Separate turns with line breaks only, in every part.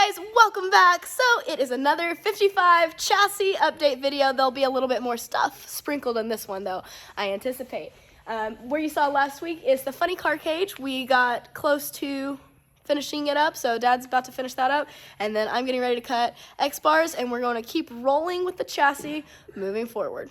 guys, welcome back. So it is another 55 chassis update video. There'll be a little bit more stuff sprinkled in this one though, I anticipate. Where you saw last week is the funny car cage. We got close to finishing it up, so Dad's about to finish that up, and then I'm getting ready to cut X-bars, and we're going to keep rolling with the chassis moving forward.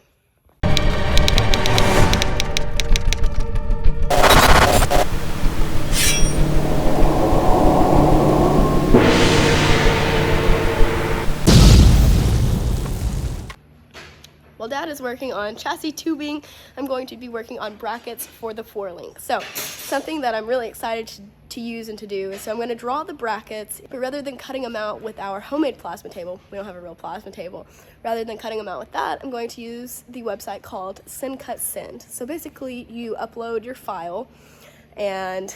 While Dad is working on chassis tubing, I'm going to be working on brackets for the 4-link. So something that I'm really excited to use and to do is, so I'm going to draw the brackets, but rather than cutting them out with our homemade plasma table, we don't have a real plasma table, rather than cutting them out with that, I'm going to use the website called Send Cut Send. So basically you upload your file and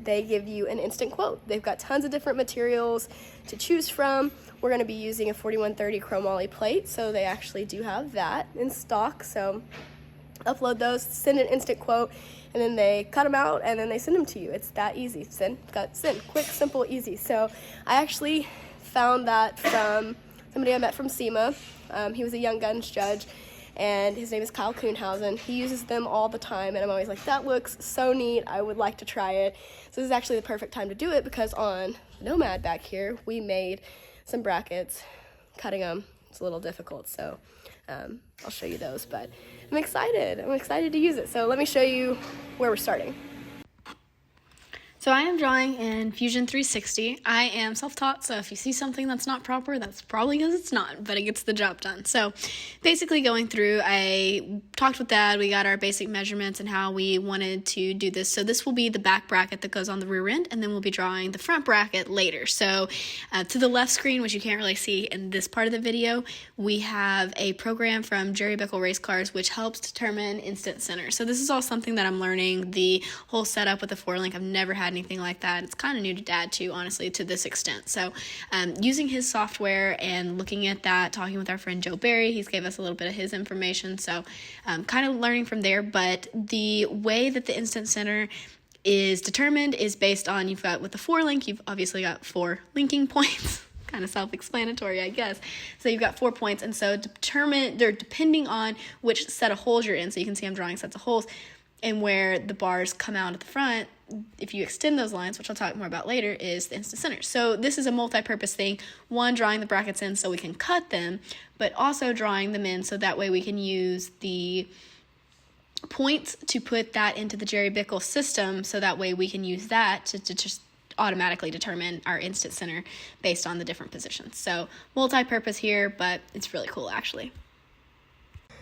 they give you an instant quote. They've got tons of different materials to choose from. We're going to be using a 4130 chromoly plate, so they actually do have that in stock. So upload those, send an instant quote, and then they cut them out and then they send them to you. It's that easy. Send, cut, send. Quick, simple, easy. So I actually found that from somebody I met from SEMA. He was a Young Guns judge, and his name is Kyle Kuhnhausen. He uses them all the time, and I'm always like, that looks so neat, I would like to try it. So this is actually the perfect time to do it, because on Nomad back here, we made some brackets. Cutting them, it's a little difficult, so I'll show you those, but I'm excited to use it. So let me show you where we're starting.
So I am drawing in Fusion 360. I am self-taught, so if you see something that's not proper, that's probably because it's not, but it gets the job done. So basically going through, I talked with Dad, we got our basic measurements and how we wanted to do this. So this will be the back bracket that goes on the rear end, and then we'll be drawing the front bracket later. So to the left screen, which you can't really see in this part of the video, we have a program from Jerry Bickle Race Cars, which helps determine instant center. So this is all something that I'm learning, the whole setup with the 4-link. I've never had anything like that. It's kind of new to Dad too, honestly, to this extent. So using his software and looking at that, talking with our friend Joe Barry, he's gave us a little bit of his information, so kind of learning from there. But the way that the instant center is determined is based on, you've got with the 4-link, you've obviously got 4 linking points. Kind of self-explanatory, I guess. So you've got 4 points, and so they're depending on which set of holes you're in. So you can see I'm drawing sets of holes, and where the bars come out at the front, if you extend those lines, which I'll talk more about later, is the instant center. So this is a multi-purpose thing. One, drawing the brackets in so we can cut them, but also drawing them in so that way we can use the points to put that into the Jerry Bickle system, so that way we can use that to just automatically determine our instant center based on the different positions. So multi-purpose here, but it's really cool actually.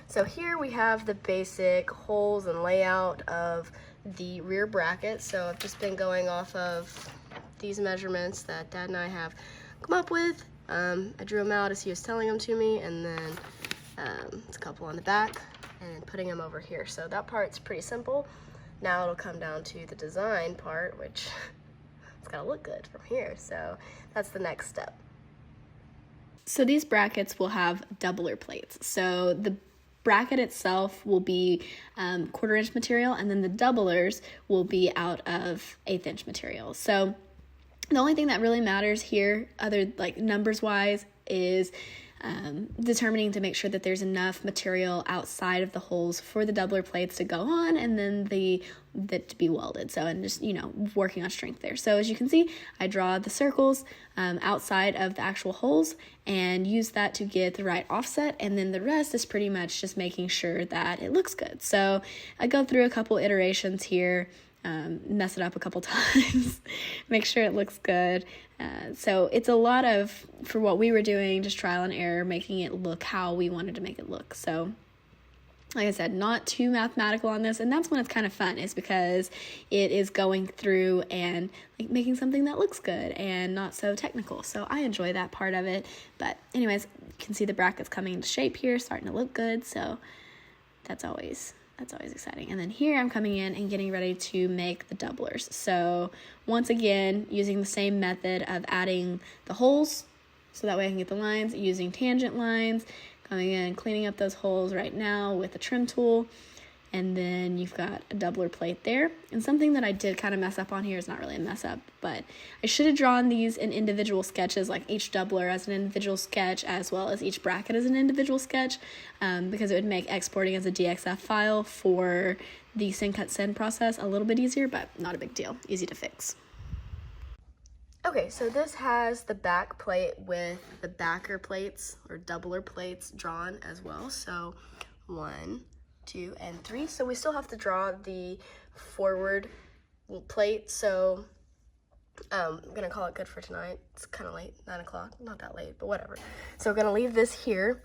So here we have the basic holes and layout of the rear bracket. So I've just been going off of these measurements that Dad and I have come up with. I drew them out as he was telling them to me, and then it's a couple on the back and putting them over here. So that part's pretty simple. Now it'll come down to the design part, which it's gotta look good from here. So that's the next step.
So these brackets will have doubler plates. So the bracket itself will be 1/4-inch material, and then the doublers will be out of 1/8-inch material. So the only thing that really matters here, other like numbers wise, is determining to make sure that there's enough material outside of the holes for the doubler plates to go on, and then that to be welded. So, and just, working on strength there. So as you can see, I draw the circles outside of the actual holes and use that to get the right offset, and then the rest is pretty much just making sure that it looks good. So I go through a couple iterations here, mess it up a couple times, make sure it looks good. So it's a lot of, for what we were doing, just trial and error, making it look how we wanted to make it look. So like I said, not too mathematical on this, and that's when it's kind of fun, is because it is going through and like making something that looks good and not so technical. So I enjoy that part of it. But anyways, you can see the brackets coming into shape here, starting to look good. So that's always exciting. And then here I'm coming in and getting ready to make the doublers. So once again, using the same method of adding the holes, so that way I can get the lines, using tangent lines, coming in, cleaning up those holes right now with a trim tool, and then you've got a doubler plate there. And something that I did kind of mess up on here is not really a mess up, but I should have drawn these in individual sketches, like each doubler as an individual sketch, as well as each bracket as an individual sketch, because it would make exporting as a DXF file for the send cut send process a little bit easier, but not a big deal, easy to fix. Okay, so this has the back plate with the backer plates or doubler plates drawn as well. So 1, 2, and 3. So we still have to draw the forward plate. So I'm gonna call it good for tonight. It's kind of late, 9 o'clock, not that late, but whatever. So we're gonna leave this here.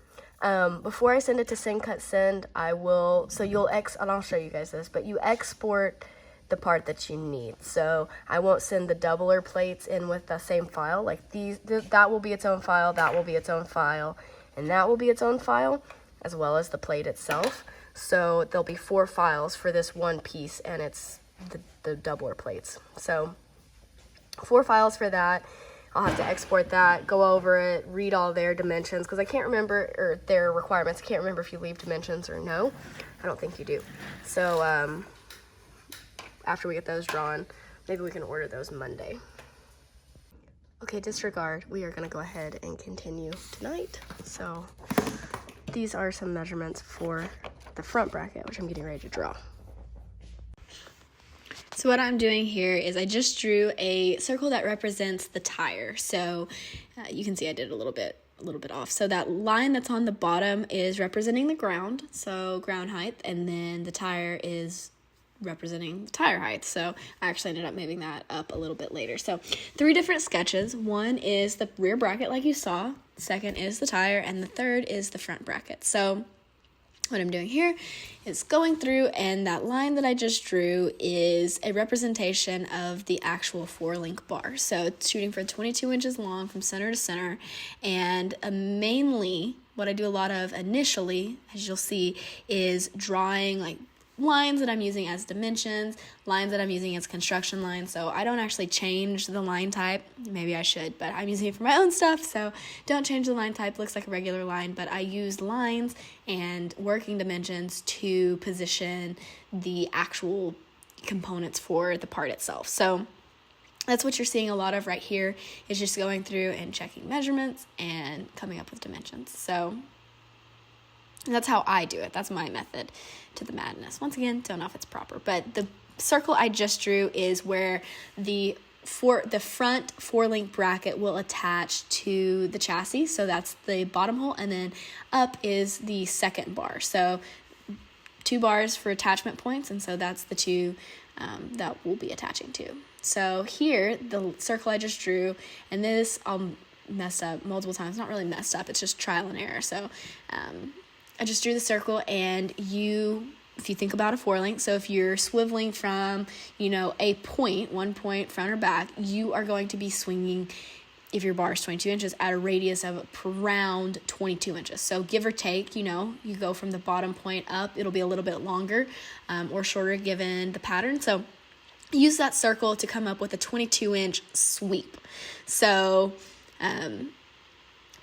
Before I send it to send cut send, I will, so you'll and I'll show you guys this, but you export the part that you need. So I won't send the doubler plates in with the same file. Like that will be its own file, that will be its own file, and that will be its own file, as well as the plate itself. So there'll be 4 files for this one piece, and it's the doubler plates. So 4 files for that. I'll have to export that, go over it, read all their dimensions, because I can't remember, or their requirements. I can't remember if you leave dimensions or no. I don't think you do. So after we get those drawn, maybe we can order those Monday. Okay, disregard. We are going to go ahead and continue tonight. So these are some measurements for the front bracket, which I'm getting ready to draw. So what I'm doing here is I just drew a circle that represents the tire. So you can see I did a little bit off. So that line that's on the bottom is representing the ground, so ground height, and then the tire is representing the tire height. So I actually ended up moving that up a little bit later. So 3 different sketches. One is the rear bracket like you saw, second is the tire, and the third is the front bracket. So what I'm doing here is going through, and that line that I just drew is a representation of the actual 4-link bar. So it's shooting for 22 inches long from center to center, and mainly what I do a lot of initially, as you'll see, is drawing like lines that I'm using as dimensions, lines that I'm using as construction lines. So I don't actually change the line type. Maybe I should, but I'm using it for my own stuff, so don't change the line type. It looks like a regular line, but I use lines and working dimensions to position the actual components for the part itself. So that's what you're seeing a lot of right here, is just going through and checking measurements and coming up with dimensions. So that's how I do it. That's my method to the madness. Once again, don't know if it's proper, but the circle I just drew is where the front 4-link bracket will attach to the chassis. So that's the bottom hole, and then up is the second bar. So 2 bars for attachment points, and so that's the 2 that we'll be attaching to. So here, the circle I just drew, and this I'll mess up multiple times. Not really messed up, it's just trial and error. So I just drew the circle, and if you think about a 4-link, so if you're swiveling from, a point, 1 point, front or back, you are going to be swinging, if your bar is 22 inches, at a radius of around 22 inches. So give or take, you go from the bottom point up, it'll be a little bit longer or shorter given the pattern. So use that circle to come up with a 22-inch sweep. So I'm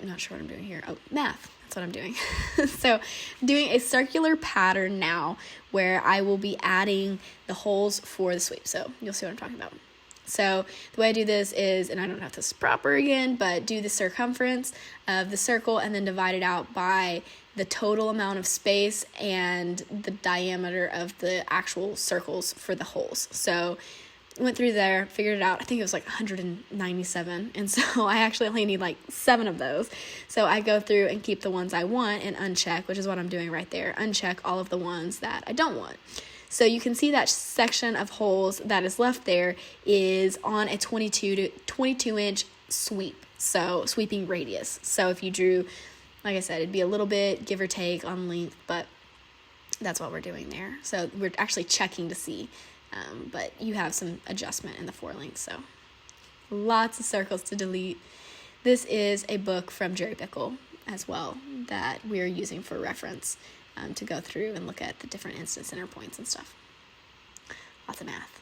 not sure what I'm doing here. Oh, math. That's what I'm doing. So doing a circular pattern now where I will be adding the holes for the sweep. So you'll see what I'm talking about. So the way I do this is, and I don't know if this is proper again, but do the circumference of the circle and then divide it out by the total amount of space and the diameter of the actual circles for the holes. So went through there, figured it out. I think it was like 197, and so I actually only need like 7 of those. So I go through and keep the ones I want and uncheck, which is what I'm doing right there. Uncheck all of the ones that I don't want. So you can see that section of holes that is left there is on a 22-inch sweep, so sweeping radius. So if you drew, like I said, it'd be a little bit give or take on length, but that's what we're doing there. So we're actually checking to see. But you have some adjustment in the 4-link, so lots of circles to delete. This is a book from Jerry Pickle as well that we're using for reference to go through and look at the different instance center points and stuff. Lots of math.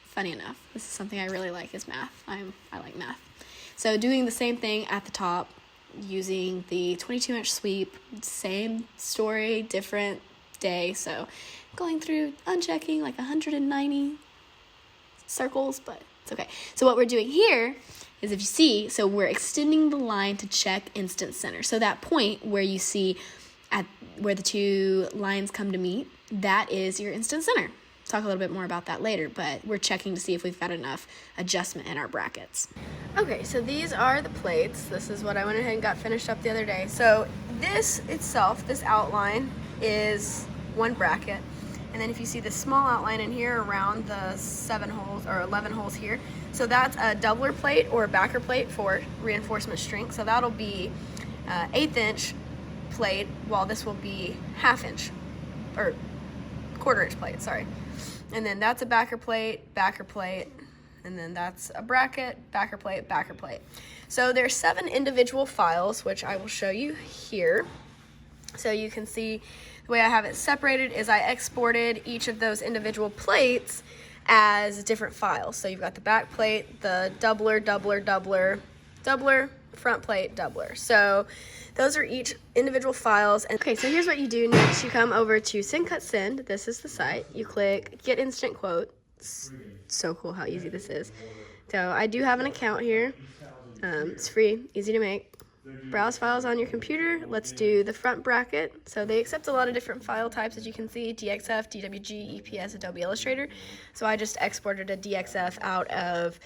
Funny enough, this is something I really like, is math. I like math. So doing the same thing at the top, using the 22-inch sweep, same story, different day, so going through unchecking like 190 circles, but it's okay. So what we're doing here is, if you see, so we're extending the line to check instant center. So that point where you see at where the two lines come to meet, that is your instant center. Talk a little bit more about that later, but we're checking to see if we've got enough adjustment in our brackets.
Okay, so these are the plates. This is what I went ahead and got finished up the other day. So this itself, this outline, is one bracket. And then if you see the small outline in here around the 7 holes or 11 holes here, so that's a doubler plate or a backer plate for reinforcement strength. So that'll be 1/8 inch plate, while this will be 1/2 inch or 1/4 inch plate, sorry. And then that's a backer plate, and then that's a bracket, backer plate, backer plate. So there's 7 individual files, which I will show you here. So you can see the way I have it separated is I exported each of those individual plates as different files. So you've got the back plate, the doubler, front plate, doubler. So those are each individual files. And okay, so here's what you do next. You come over to Send Cut Send. This is the site. You click Get Instant Quote. It's so cool how easy this is. So I do have an account here. It's free, easy to make. Browse files on your computer. Let's do the front bracket. So they accept a lot of different file types, as you can see: DXF, DWG, EPS, Adobe Illustrator. So I just exported a DXF out of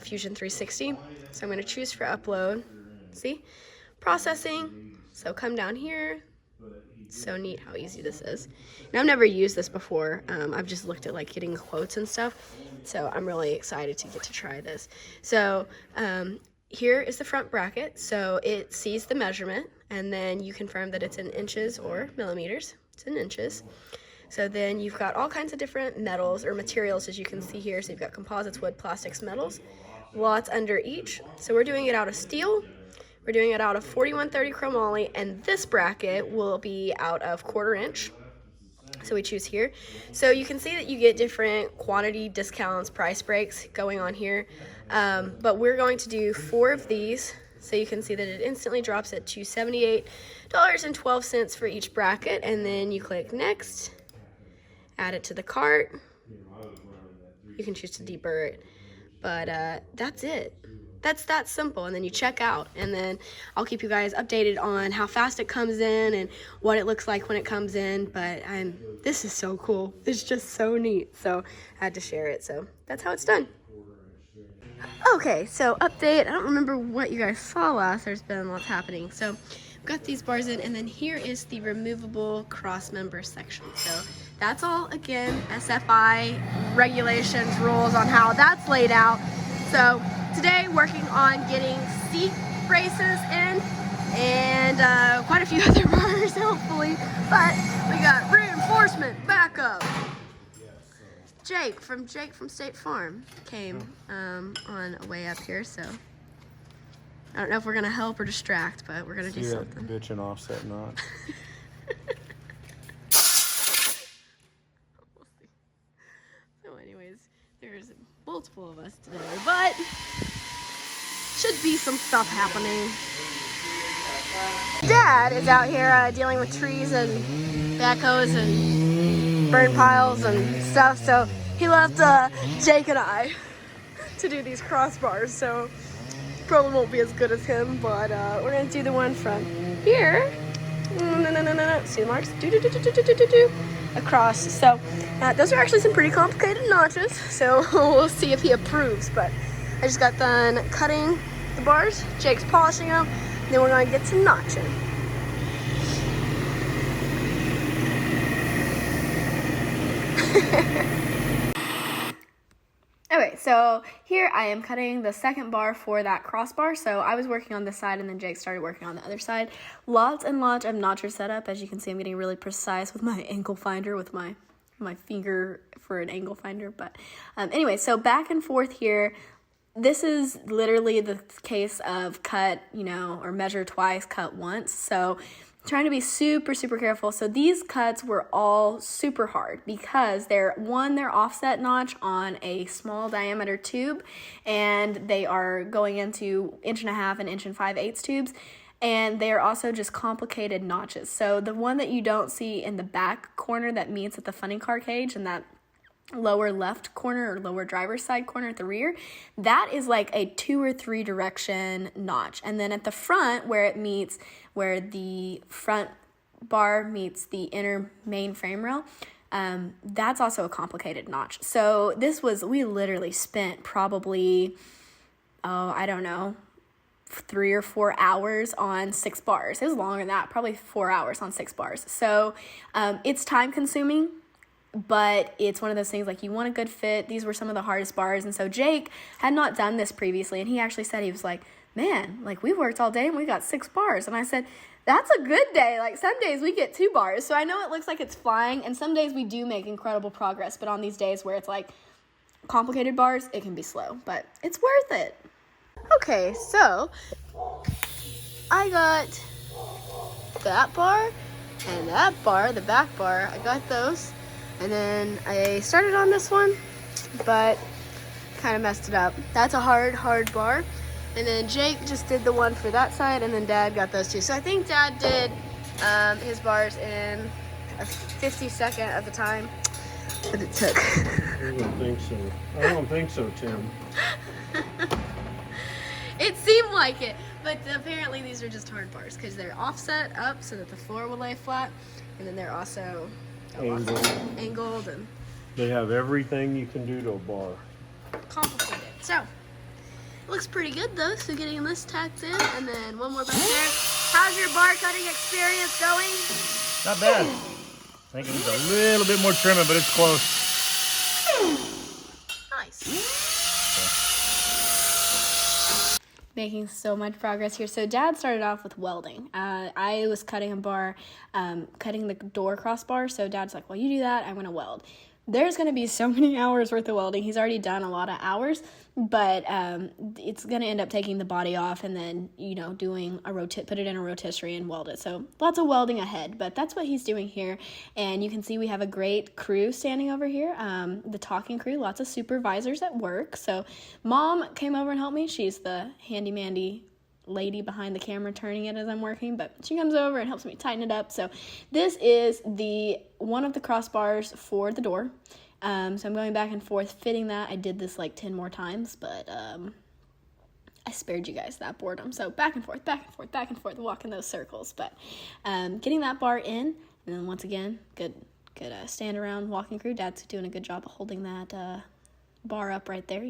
Fusion 360. So I'm going to choose for upload. See? Processing. So come down here. So neat how easy this is. And I've never used this before. I've just looked at like getting quotes and stuff. So I'm really excited to get to try this. So here is the front bracket. So it sees the measurement, and then you confirm that it's in inches or millimeters. It's in inches. So then you've got all kinds of different metals or materials, as you can see here. So you've got composites, wood, plastics, metals, lots under each. So we're doing it out of steel. We're doing it out of 4130 chromoly, and this bracket will be out of 1/4 inch. So we choose here. So you can see that you get different quantity discounts, price breaks going on here. But we're going to do 4 of these. So you can see that it instantly drops it to $78.12 for each bracket. And then you click Next, add it to the cart. You can choose to deburr it. But that's it. That's that simple. And then you check out, and then I'll keep you guys updated on how fast it comes in and what it looks like when it comes in. But this is so cool. It's just so neat. So I had to share it. So that's how it's done. Okay, so update. I don't remember what you guys saw last. There's been lots happening. So I've got these bars in, and then here is the removable cross member section. So that's all, again, SFI regulations, rules on how that's laid out. So today, working on getting seat braces in and quite a few other bars, hopefully. But we got reinforcement backup. Jake from State Farm came on a way up here, so I don't know if we're gonna help or distract, but we're gonna do something.
Bitch and offset knot.
So anyways, there's multiple of us today, but should be some stuff happening. Dad is out here dealing with trees and backhoes and burn piles and stuff, so he left Jake and I to do these crossbars, so probably won't be as good as him, but we're gonna do the one from here. See the marks? Across. So those are actually some pretty complicated notches, so we'll see if he approves. But I just got done cutting the bars. Jake's polishing them. Then we're gonna get to notching. Okay, so here I am cutting the second bar for that crossbar. So I was working on this side, and then Jake started working on the other side. Lots and lots of notches set up. As you can see, I'm getting really precise with my angle finder, with my finger for an angle finder. But anyway, so back and forth here. This is literally the case of cut, or measure twice, cut once. So trying to be super, super careful. So these cuts were all super hard because they're offset notch on a small diameter tube, and they are going into 1.5 and 1 5/8 tubes.
and they are also just complicated notches. So the one that you don't see in the back corner that meets at the funny car cage and that lower left corner or lower driver's side corner at the rear, that is like a 2 or 3 direction notch. And then at the front where it meets, where the front bar meets the inner main frame rail, that's also a complicated notch. So we literally spent probably, I don't know, 3 or 4 hours on 6 bars. It was longer than that, probably 4 hours on 6 bars. So it's time consuming, but it's one of those things, like, you want a good fit. These were some of the hardest bars. And so Jake had not done this previously, and he actually said, he was like, man, like, we worked all day and we got 6 bars. And I said, that's a good day. Like, some days we get 2 bars. So I know it looks like it's flying, and some days we do make incredible progress, but on these days where it's like complicated bars, it can be slow, but it's worth it.
Okay, so I got that bar and that bar, the back bar. I got those. And then I started on this one, but kind of messed it up. That's a hard bar. And then Jake just did the one for that side, and then Dad got those 2. So I think Dad did his bars in a 52nd of the time that it took.
I don't think so. I don't think so, Tim.
It seemed like it, but apparently these are just hard bars because they're offset up so that the floor will lay flat, and then they're also angled, and
They have everything you can do to a bar.
complicated. So it looks pretty good though. So getting this tacked in, and then one more back there. How's your bar cutting experience going?
Not bad. I think it needs a little bit more trimming, but it's close.
Nice.
Making so much progress here. So Dad started off with welding. I was cutting a bar, cutting the door crossbar. So Dad's like, well, you do that, I'm going to weld. There's going to be so many hours worth of welding. He's already done a lot of hours, but it's going to end up taking the body off and then, doing put it in a rotisserie and weld it. So lots of welding ahead, but that's what he's doing here. And you can see we have a great crew standing over here, the talking crew, lots of supervisors at work. So Mom came over and helped me. She's the handy-mandy lady behind the camera turning it as I'm working, but she comes over and helps me tighten it up. So this is one of the crossbars for the door. So I'm going back and forth fitting that. I did this like 10 more times, but I spared you guys that boredom. So back and forth, walking those circles. But getting that bar in, and then once again, good stand around walking crew. Dad's doing a good job of holding that bar up right there,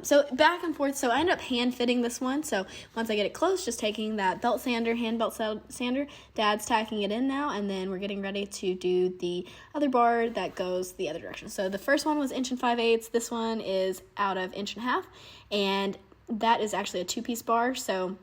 so back and forth. So I ended up hand fitting this one. So once I get it close, just taking that hand belt sander, Dad's tacking it in now, and then we're getting ready to do the other bar that goes the other direction. So the first one was 1 5/8. This one is out of 1 1/2, and that is actually a 2-piece bar. So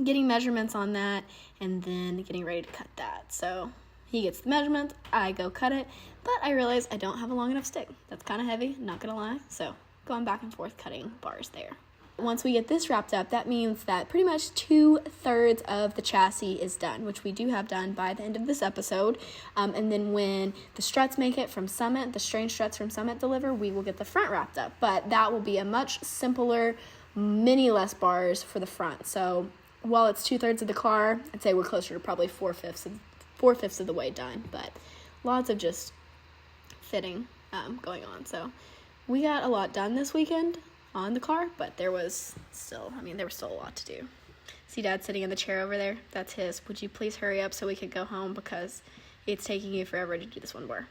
getting measurements on that, and then getting ready to cut that. So he gets the measurement, I go cut it, but I realize I don't have a long enough stick. That's kind of heavy, not gonna lie. So going back and forth cutting bars there. Once we get this wrapped up, that means that pretty much 2/3 of the chassis is done, which we do have done by the end of this episode. And then when the struts make it from Summit, the strange struts from Summit deliver, we will get the front wrapped up. But that will be a much simpler, many less bars for the front. So while it's 2/3 of the car, I'd say we're closer to probably 4/5 of the way done, but lots of just fitting going on. So we got a lot done this weekend on the car, but there was still a lot to do. See Dad sitting in the chair over there? That's his. Would you please hurry up so we could go home, because it's taking you forever to do this one bar.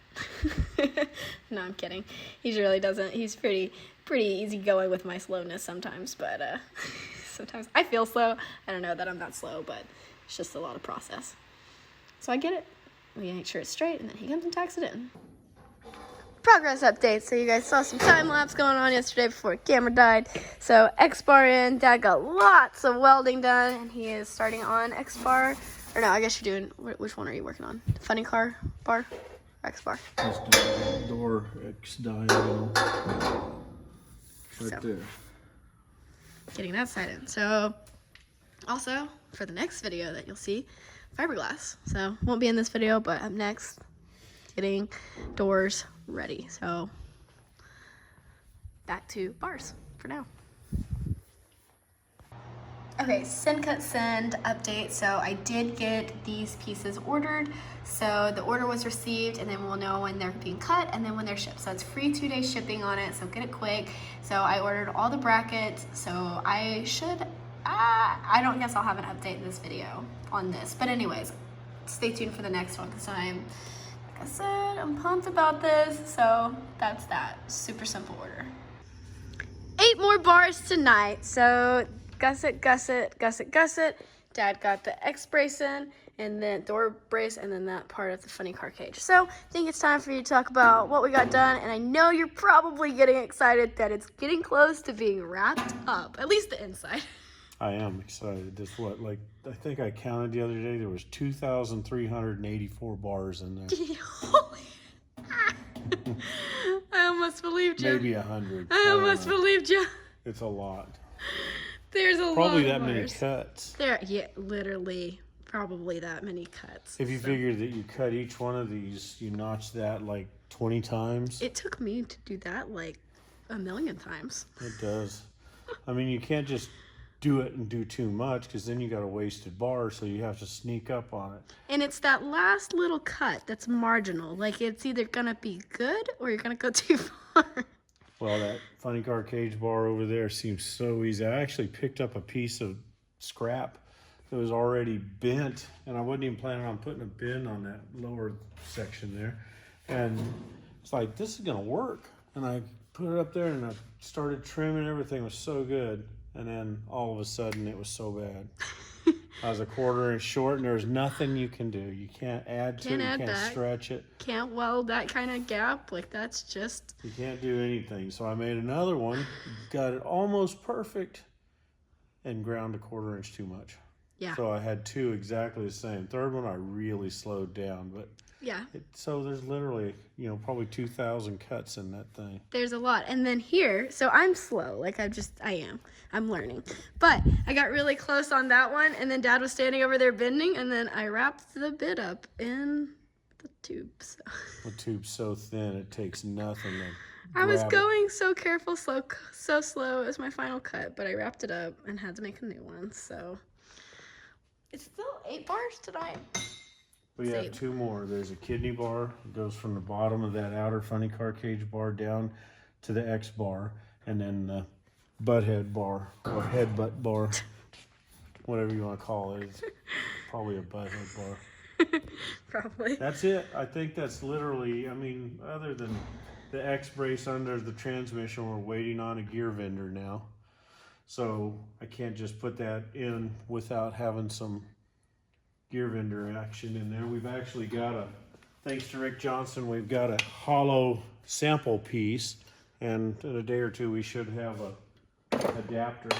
No, I'm kidding. He really doesn't. He's pretty easygoing with my slowness sometimes, but sometimes I feel slow. I don't know that I'm that slow, but it's just a lot of process. So I get it. We make sure it's straight, and then he comes and tacks it in.
Progress update. So you guys saw some time lapse going on yesterday before camera died. So X bar in. Dad got lots of welding done, and he is starting on X bar. Or no, I guess you're doing, which one are you working on? Funny car bar or X bar?
Just do door X diagonal. Right there.
Getting that side in. So also for the next video that you'll see, fiberglass. So won't be in this video, but up next, getting doors ready. So back to bars for now.
Okay, send cut send update. So I did get these pieces ordered. So the order was received, and then we'll know when they're being cut and then when they're shipped. So it's free 2-day shipping on it, so get it quick. So I ordered all the brackets, so I should, I don't guess I'll have an update in this video on this. But anyways, stay tuned for the next one, because like I said, I'm pumped about this. So that's that. Super simple order. 8 more bars tonight. So gusset, gusset, gusset, gusset. Dad got the X brace in, and then door brace, and then that part of the funny car cage. So I think it's time for you to talk about what we got done, and I know you're probably getting excited that it's getting close to being wrapped up, at least the inside.
I am excited. This what, like, I think I counted the other day, there was 2,384 bars in there.
I almost believed you.
Maybe 100.
I almost believed you.
It's a lot.
There's a
Probably
lot
that many
bars.
cuts.
There, yeah, literally, probably that many cuts.
If you figure that you cut each one of these, you notch that like 20 times.
It took me to do that like a million times.
It does. I mean, you can't just do it and do too much, because then you got a wasted bar, so you have to sneak up on it.
And it's that last little cut that's marginal. Like, it's either gonna be good or you're gonna go too far.
Well, that funny car cage bar over there seems so easy. I actually picked up a piece of scrap that was already bent, and I wasn't even planning on putting a bin on that lower section there. And it's like, this is gonna work. And I put it up there and I started trimming. Everything was so good. And then all of a sudden it was so bad. I was a quarter inch short, and there's nothing you can do. You can't add to it, you can't stretch it.
Can't weld that kind of gap. Like, that's just...
You can't do anything. So I made another one, got it almost perfect, and ground a quarter inch too much.
Yeah.
So I had 2 exactly the same. Third one I really slowed down, but
Yeah.
So there's literally, probably 2,000 cuts in that thing.
There's a lot. And then here, so I'm slow. Like, I'm learning. But I got really close on that one, and then Dad was standing over there bending, and then I wrapped the bit up in the tube. So.
The tube's so thin, it takes nothing to
I was
grab
going so careful, so slow. It was my final cut, but I wrapped it up and had to make a new one. So it's still 8 bars tonight.
We have 2 more. There's a kidney bar. It goes from the bottom of that outer funny car cage bar down to the X bar, and then the butthead bar, or headbutt bar, whatever you want to call it. It's probably a butthead bar.
Probably.
That's it. I think that's literally, other than the X brace under the transmission, we're waiting on a gear vendor now. So I can't just put that in without having some gear vendor action in there. We've actually got thanks to Rick Johnson, we've got a hollow sample piece, and in a day or 2 we should have a adapter.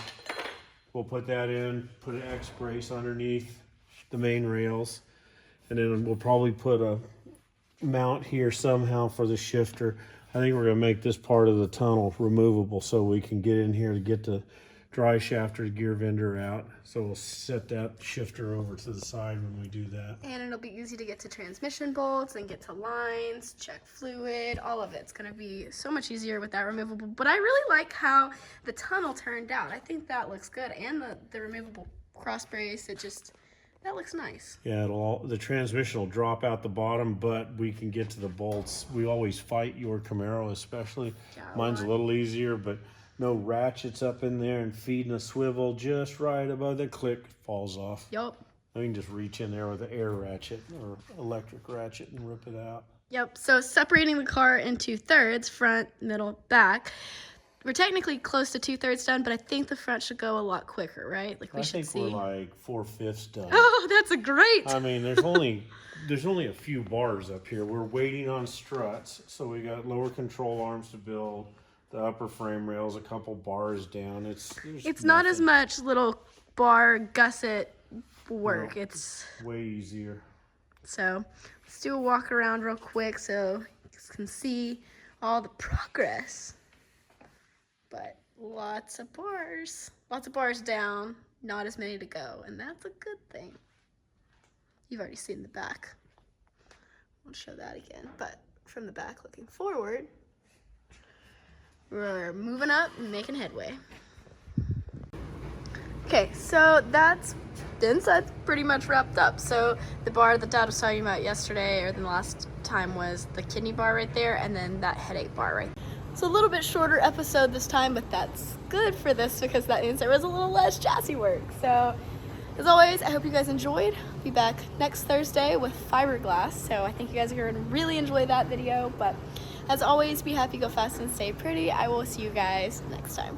We'll put that in, put an X brace underneath the main rails, and then we'll probably put a mount here somehow for the shifter. I think we're gonna make this part of the tunnel removable so we can get in here to get the dry shaft or gear vendor out. So we'll set that shifter over to the side when we do that.
And it'll be easy to get to transmission bolts and get to lines, check fluid, all of it's gonna be so much easier with that removable. But I really like how the tunnel turned out. I think that looks good. And the removable cross brace, that looks nice.
Yeah, the transmission will drop out the bottom, but we can get to the bolts. We always fight your Camaro, especially.
Yeah,
mine's a little easier, but no ratchets up in there and feeding a swivel just right above the click, falls off.
Yep.
I can just reach in there with an air ratchet or electric ratchet and rip it out.
Yep, so separating the car into thirds, front, middle, back. We're technically close to 2/3 done, but I think the front should go a lot quicker, right? Like,
I think we're like 4/5 done.
Oh, that's a great.
There's only a few bars up here. We're waiting on struts, so we got lower control arms to build. The upper frame rails, a couple bars down. It's
not as much little bar gusset work.
No,
it's
way easier.
So let's do a walk around real quick so you can see all the progress. But lots of bars down, not as many to go, and that's a good thing. You've already seen the back. I won't show that again, but from the back looking forward, we're moving up and making headway. Okay, so that's the inside's pretty much wrapped up. So the bar that Dad was talking about yesterday or the last time was the kidney bar right there, and then that headache bar right there.
So a little bit shorter episode this time, but that's good for this because that means there was a little less chassis work. So as always, I hope you guys enjoyed. I'll be back next Thursday with fiberglass, so I think you guys are going to really enjoy that video. But as always, be happy, go fast, and stay pretty. I will see you guys next time.